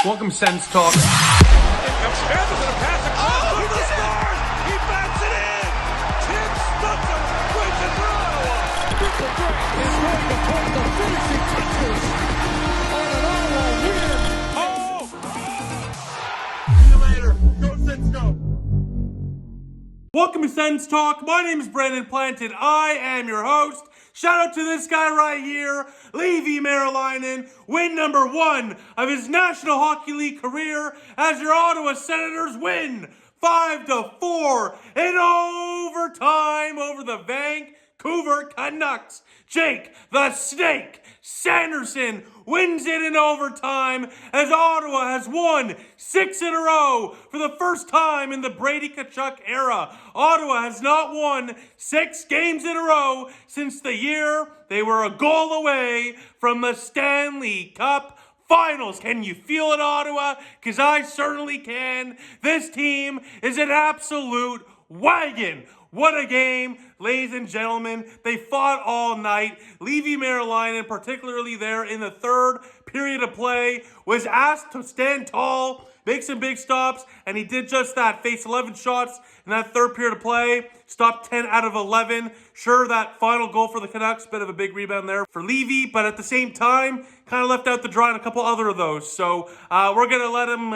Welcome, Sens Talk. Here comes Sanderson, a pass across. Oh, he scores! He bats it in! Tim Spencer wins it for Ottawa. Victor Gray is going to put the finishing touches on an Ottawa win. Oh! See you later. Go Sens, go! Welcome to Sens Talk. My name is Brandon Planted. I am your host. Shout out to this guy right here, Leevi Merilainen, win number 1 of his National Hockey League career as your Ottawa Senators win 5-4 in overtime over the Vancouver Canucks. Jake the Snake Sanderson wins it in overtime as Ottawa has won 6 in a row for the first time in the Brady Tkachuk era. Ottawa has not won 6 games in a row since the year they were a goal away from the Stanley Cup Finals. Can you feel it, Ottawa? Because I certainly can. This team is an absolute wagon. What a game, ladies and gentlemen. They fought all night. Leevi Merilainen, particularly there in the third period of play, was asked to stand tall, make some big stops, and he did just that. Faced 11 shots in that third period of play, stopped 10 out of 11. Sure, that final goal for the Canucks, bit of a big rebound there for Leevi, but at the same time, kind of left out to dry on a couple other of those. So we're going to let him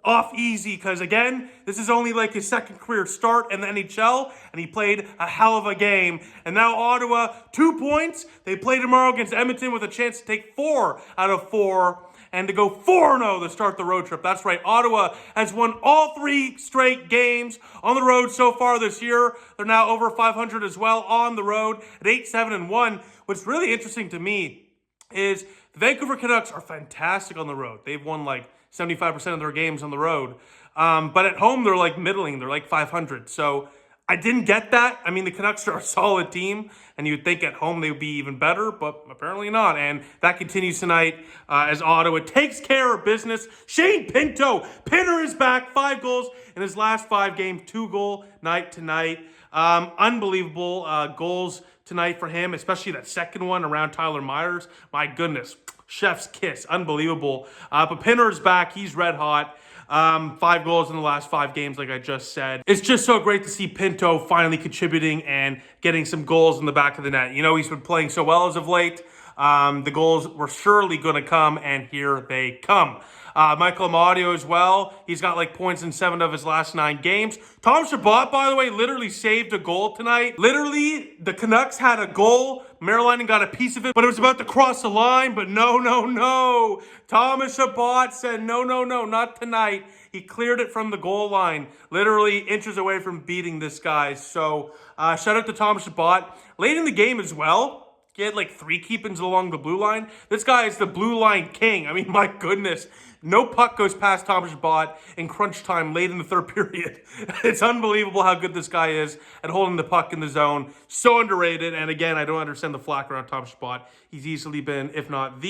off easy because, again, this is only like his second career start in the NHL, and he played a hell of a game. And now Ottawa, 2 points. They play tomorrow against Edmonton with a chance to take 4 out of 4 and to go 4-0 to start the road trip. That's right, Ottawa has won all 3 straight games on the road so far this year. They're now over 500 as well on the road at 8-7-1. What's really interesting to me is the Vancouver Canucks are fantastic on the road. They've won like 75% of their games on the road. But at home, they're like middling. They're like 500. So I didn't get that. I mean, the Canucks are a solid team, and you would think at home they would be even better, but apparently not. And that continues tonight as Ottawa takes care of business. Shane Pinto, Pinner is back. 5 goals in his last 5 games. 2-goal night tonight. Unbelievable goals tonight for him, especially that second one around Tyler Myers. My goodness. Chef's kiss. Unbelievable. But Pinner is back. He's red hot. 5 goals in the last 5 games, like I just said. It's just so great to see Pinto finally contributing and getting some goals in the back of the net. You know, he's been playing so well as of late. The goals were surely going to come, and here they come. Michael Amadio as well. He's got like points in 7 of his last 9 games. Tom Chabot, by the way, literally saved a goal tonight. Literally, the Canucks had a goal. Merilainen got a piece of it, but it was about to cross the line. But no. Thomas Chabot said, no, not tonight. He cleared it from the goal line, literally inches away from beating this guy. So shout out to Thomas Chabot. Late in the game as well, he had like 3 keep-ins along the blue line. This guy is the blue line king. I mean, my goodness. No puck goes past Thomas Chabot in crunch time late in the third period. It's unbelievable how good this guy is at holding the puck in the zone. So underrated. And again, I don't understand the flack around Thomas Chabot. He's easily been, if not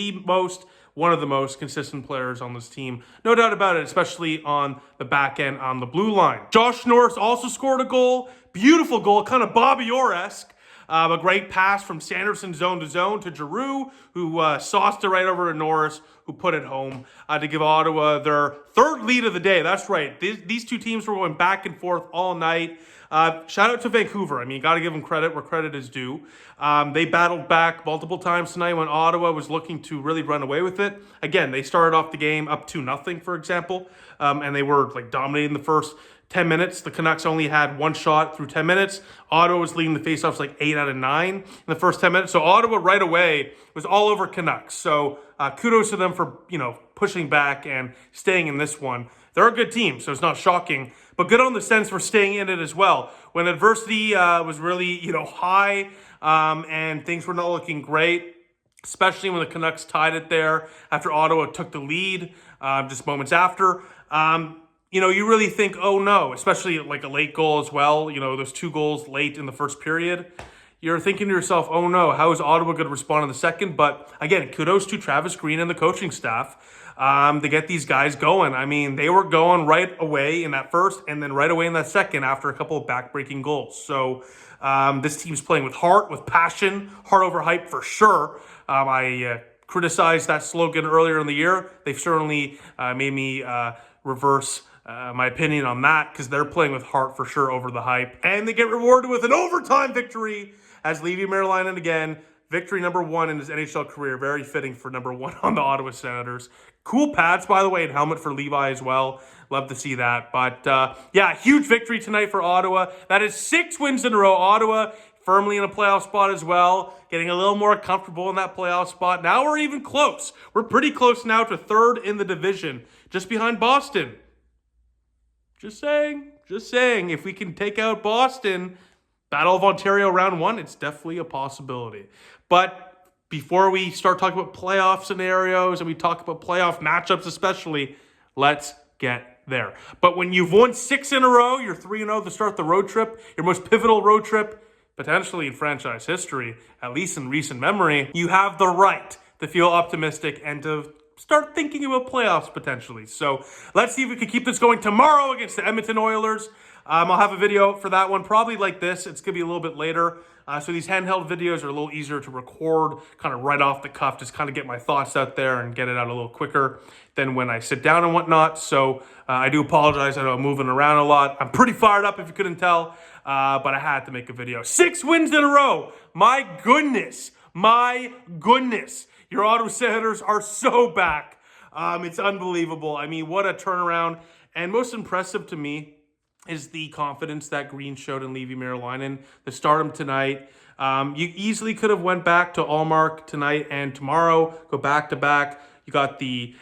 one of the most consistent players on this team. No doubt about it, especially on the back end on the blue line. Josh Norris also scored a goal. Beautiful goal, kind of Bobby Orr-esque. A great pass from Sanderson zone to zone to Giroux, who sauced it right over to Norris, who put it home to give Ottawa their 3rd lead of the day. That's right. These 2 teams were going back and forth all night. Shout out to Vancouver. I mean, you got to give them credit where credit is due. They battled back multiple times tonight when Ottawa was looking to really run away with it. Again, they started off the game up 2-0, for example, and they were like dominating the first 10 minutes. The Canucks only had 1 shot through 10 minutes. Ottawa was leading the faceoffs like 8 out of 9 in the first 10 minutes. So Ottawa right away was all over Canucks. So kudos to them for, pushing back and staying in this one. They're a good team, so it's not shocking. But good on the Sens for staying in it as well. When adversity was really, high and things were not looking great, especially when the Canucks tied it there after Ottawa took the lead just moments after. You really think, oh no, especially like a late goal as well. Those 2 goals late in the first period. You're thinking to yourself, oh no, how is Ottawa going to respond in the second? But again, kudos to Travis Green and the coaching staff to get these guys going. I mean, they were going right away in that first and then right away in that second after a couple of back-breaking goals. So this team's playing with heart, with passion, heart over hype for sure. I criticized that slogan earlier in the year. They've certainly made me reverse my opinion on that, because they're playing with heart for sure over the hype. And they get rewarded with an overtime victory as Leevi Merilainen again. Victory number 1 in his NHL career. Very fitting for number 1 on the Ottawa Senators. Cool pads, by the way, and helmet for Levi as well. Love to see that. But yeah, huge victory tonight for Ottawa. That is 6 wins in a row. Ottawa firmly in a playoff spot as well. Getting a little more comfortable in that playoff spot. Now we're even close. We're pretty close now to 3rd in the division. Just behind Boston. Just saying. If we can take out Boston, Battle of Ontario round 1, it's definitely a possibility. But before we start talking about playoff scenarios and we talk about playoff matchups especially, let's get there. But when you've won 6 in a row, you're 3-0 to start the road trip, your most pivotal road trip, potentially in franchise history, at least in recent memory, you have the right to feel optimistic and to start thinking about playoffs potentially. So let's see if we can keep this going tomorrow against the Edmonton Oilers. I'll have a video for that one, probably like this. It's going to be a little bit later. So these handheld videos are a little easier to record, kind of right off the cuff, just kind of get my thoughts out there and get it out a little quicker than when I sit down and whatnot. So I do apologize. I know I'm moving around a lot. I'm pretty fired up if you couldn't tell, but I had to make a video. 6 wins in a row. My goodness. Your Ottawa Senators are so back. It's unbelievable. I mean, what a turnaround. And most impressive to me is the confidence that Green showed in Leevi Merilainen to start him tonight. You easily could have went back to Allmark tonight and tomorrow, go back-to-back. You got the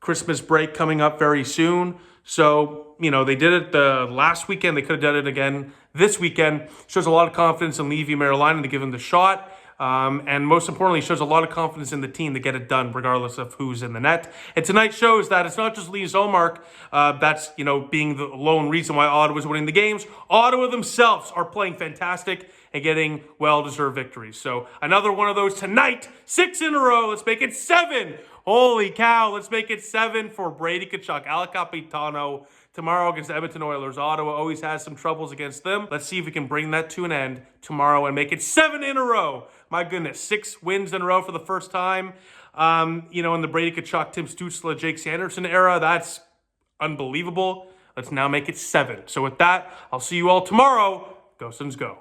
Christmas break coming up very soon. So, you know, they did it the last weekend. They could have done it again this weekend. Shows a lot of confidence in Leevi Merilainen to give him the shot. And most importantly, shows a lot of confidence in the team to get it done regardless of who's in the net. And tonight shows that it's not just Linus Ullmark that's, you know, being the lone reason why Ottawa's winning the games. Ottawa themselves are playing fantastic and getting well-deserved victories. So another one of those tonight. 6 in a row. Let's make it 7. Holy cow. Let's make it 7 for Brady Tkachuk, Al Capitano. Tomorrow against the Edmonton Oilers. Ottawa always has some troubles against them. Let's see if we can bring that to an end tomorrow and make it 7 in a row. My goodness, 6 wins in a row for the first time. You know, in the Brady Tkachuk, Tim Stützle, Jake Sanderson era. That's unbelievable. Let's now make it 7. So with that, I'll see you all tomorrow. Go Sens, go.